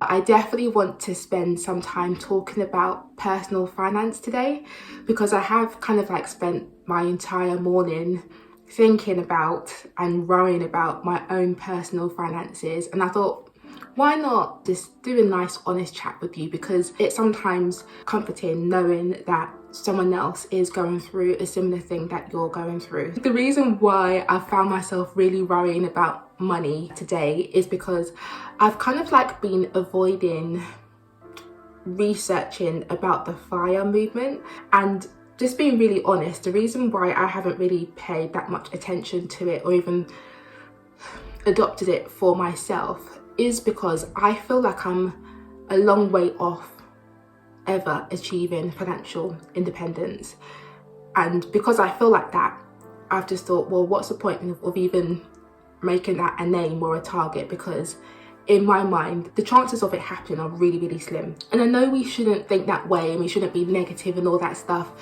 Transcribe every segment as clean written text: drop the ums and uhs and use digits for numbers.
I definitely want to spend some time talking about personal finance today, because I have kind of like spent my entire morning thinking about and worrying about my own personal finances, and I thought, why not just do a nice honest chat with you, because it's sometimes comforting knowing that someone else is going through a similar thing that you're going through. The reason why I found myself really worrying about money today is because I've kind of like been avoiding researching about the FIRE movement, and just being really honest, the reason why I haven't really paid that much attention to it or even adopted it for myself is because I feel like I'm a long way off ever achieving financial independence. And because I feel like that, I've just thought, well, what's the point of even making that a name or a target? Because in my mind, the chances of it happening are really, really slim. And I know we shouldn't think that way and we shouldn't be negative and all that stuff,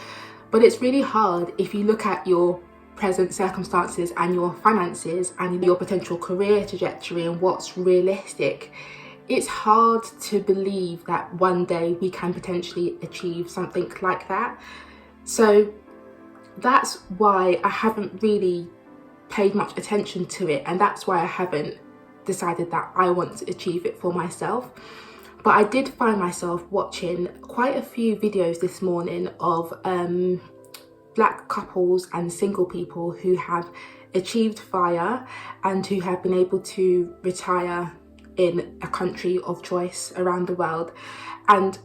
but it's really hard if you look at your present circumstances and your finances and your potential career trajectory and what's realistic. It's hard to believe that one day we can potentially achieve something like that. So that's why I haven't really paid much attention to it, and that's why I haven't decided that I want to achieve it for myself. But I did find myself watching quite a few videos this morning of Black couples and single people who have achieved FIRE and who have been able to retire in a country of choice around the world. And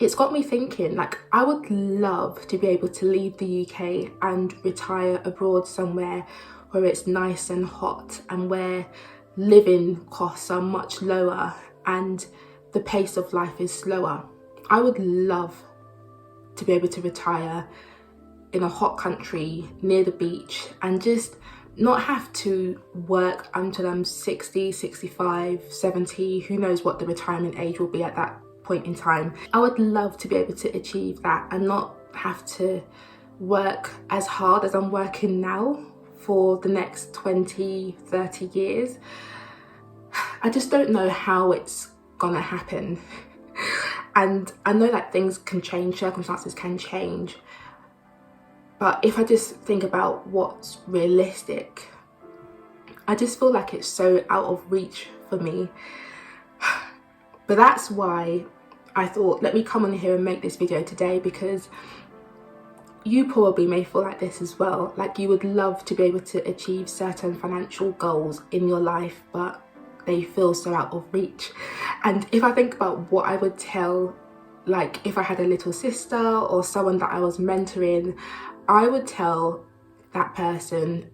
it's got me thinking, like, I would love to be able to leave the UK and retire abroad somewhere where it's nice and hot and where living costs are much lower and the pace of life is slower. I would love to be able to retire in a hot country near the beach and just not have to work until I'm 60, 65, 70, who knows what the retirement age will be at that point in time. I would love to be able to achieve that and not have to work as hard as I'm working now for the next 20, 30 years. I just don't know how it's gonna happen. And I know that things can change, circumstances can change. But if I just think about what's realistic, I just feel like it's so out of reach for me. But that's why I thought, let me come on here and make this video today, because you probably may feel like this as well. Like, you would love to be able to achieve certain financial goals in your life, but they feel so out of reach. And if I think about what I would tell, like if I had a little sister or someone that I was mentoring, I would tell that person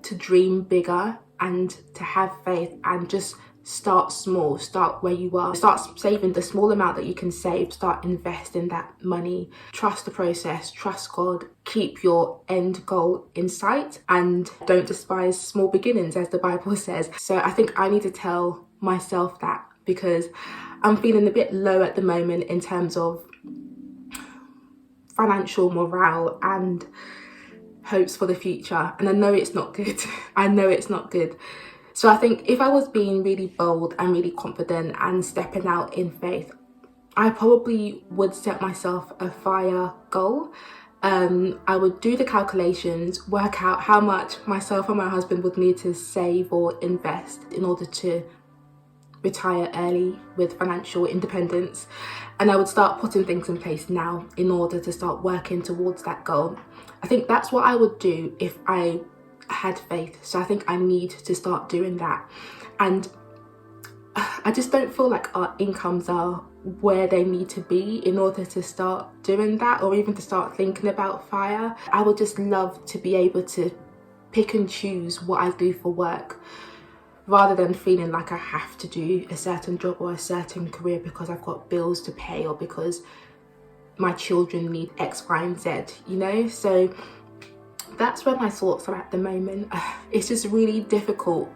to dream bigger and to have faith and just start small, start where you are, start saving the small amount that you can save, start investing that money, trust the process, trust God, keep your end goal in sight, and don't despise small beginnings, as the Bible says. So I think I need to tell myself that, because I'm feeling a bit low at the moment in terms of financial morale and hopes for the future, and I know it's not good. I know it's not good. So I think if I was being really bold and really confident and stepping out in faith, I probably would set myself a FIRE goal. I would do the calculations, work out how much myself and my husband would need to save or invest in order to retire early with financial independence, and I would start putting things in place now in order to start working towards that goal. I think that's what I would do if I had faith. So I think I need to start doing that. And I just don't feel like our incomes are where they need to be in order to start doing that, or even to start thinking about FIRE. I would just love to be able to pick and choose what I do for work, rather than feeling like I have to do a certain job or a certain career because I've got bills to pay or because my children need X, Y, and Z, you know? So that's where my thoughts are at the moment. It's just really difficult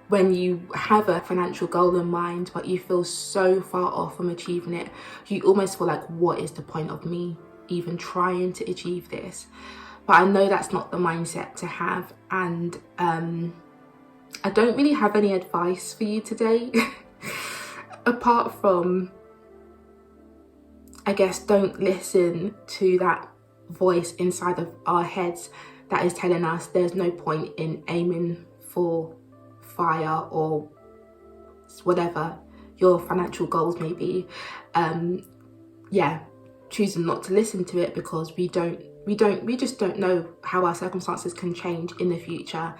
when you have a financial goal in mind, but you feel so far off from achieving it. You almost feel like, what is the point of me even trying to achieve this? But I know that's not the mindset to have, and I don't really have any advice for you today. apart from, I guess, don't listen to that voice inside of our heads that is telling us there's no point in aiming for fire or whatever your financial goals may be. Yeah, choosing not to listen to it, because we just don't know how our circumstances can change in the future,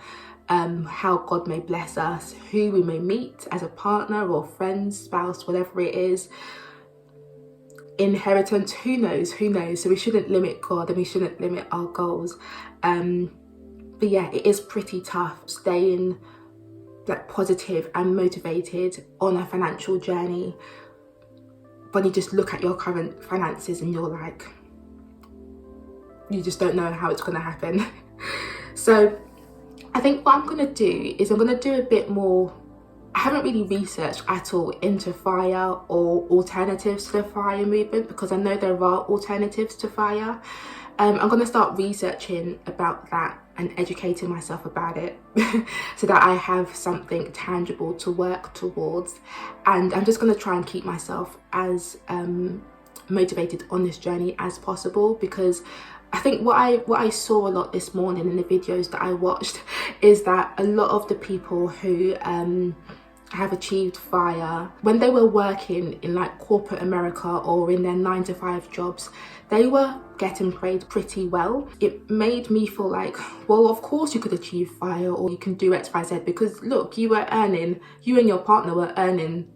how God may bless us, who we may meet as a partner or friend, spouse, whatever it is, inheritance, who knows. So we shouldn't limit God, and we shouldn't limit our goals. But yeah, it is pretty tough staying like positive and motivated on a financial journey when you just look at your current finances and you're like, you just don't know how it's going to happen. So I think what I'm going to do is I'm going to do a bit more. I haven't really researched at all into FIRE or alternatives to the FIRE movement, because I know there are alternatives to FIRE. I'm going to start researching about that and educating myself about it so that I have something tangible to work towards. And I'm just going to try and keep myself as motivated on this journey as possible, because I think what I saw a lot this morning in the videos that I watched is that a lot of the people who have achieved FIRE, when they were working in like corporate America or in their 9-to-5 jobs, they were getting paid pretty well. It made me feel like, well, of course you could achieve FIRE or you can do XYZ, because look, you and your partner were earning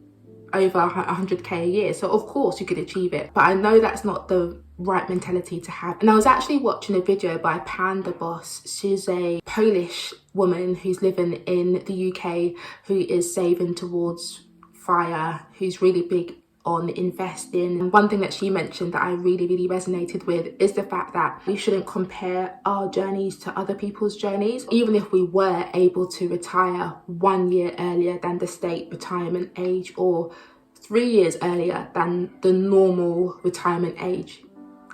over 100k a year, so of course you could achieve it. But I know that's not the right mentality to have. And I was actually watching a video by Panda Boss. She's a Polish woman who's living in the UK, who is saving towards FIRE, who's really big on investing. And one thing that she mentioned that I really resonated with is the fact that we shouldn't compare our journeys to other people's journeys. Even if we were able to retire 1 year earlier than the state retirement age, or 3 years earlier than the normal retirement age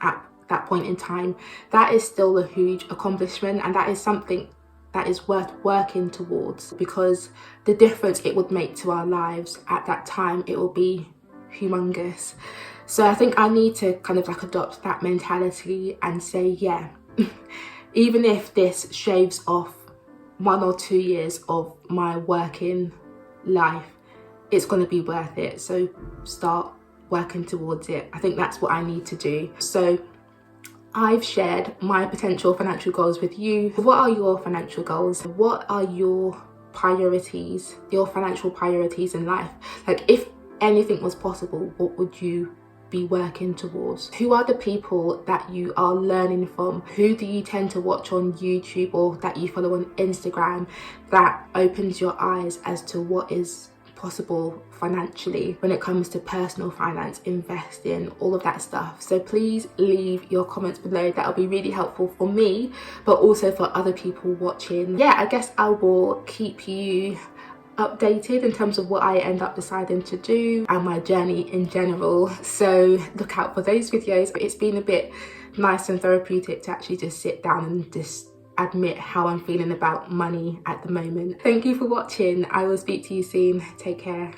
at that point in time, that is still a huge accomplishment, and that is something that is worth working towards, because the difference it would make to our lives at that time, it will be humongous. So I think I need to kind of like adopt that mentality and say, yeah, even if this shaves off 1 or 2 years of my working life, it's going to be worth it. So start working towards it. I think that's what I need to do. So I've shared my potential financial goals with you. What are your financial goals? What are your priorities, your financial priorities in life? Like, if anything was possible, what would you be working towards? Who are the people that you are learning from? Who do you tend to watch on YouTube or that you follow on Instagram that opens your eyes as to what is possible financially when it comes to personal finance, investing, all of that stuff? So please leave your comments below. That'll be really helpful for me, but also for other people watching. Yeah, I guess I will keep you updated in terms of what I end up deciding to do and my journey in general. So look out for those videos. It's been a bit nice and therapeutic to actually just sit down and just admit how I'm feeling about money at the moment. Thank you for watching. I will speak to you soon. Take care.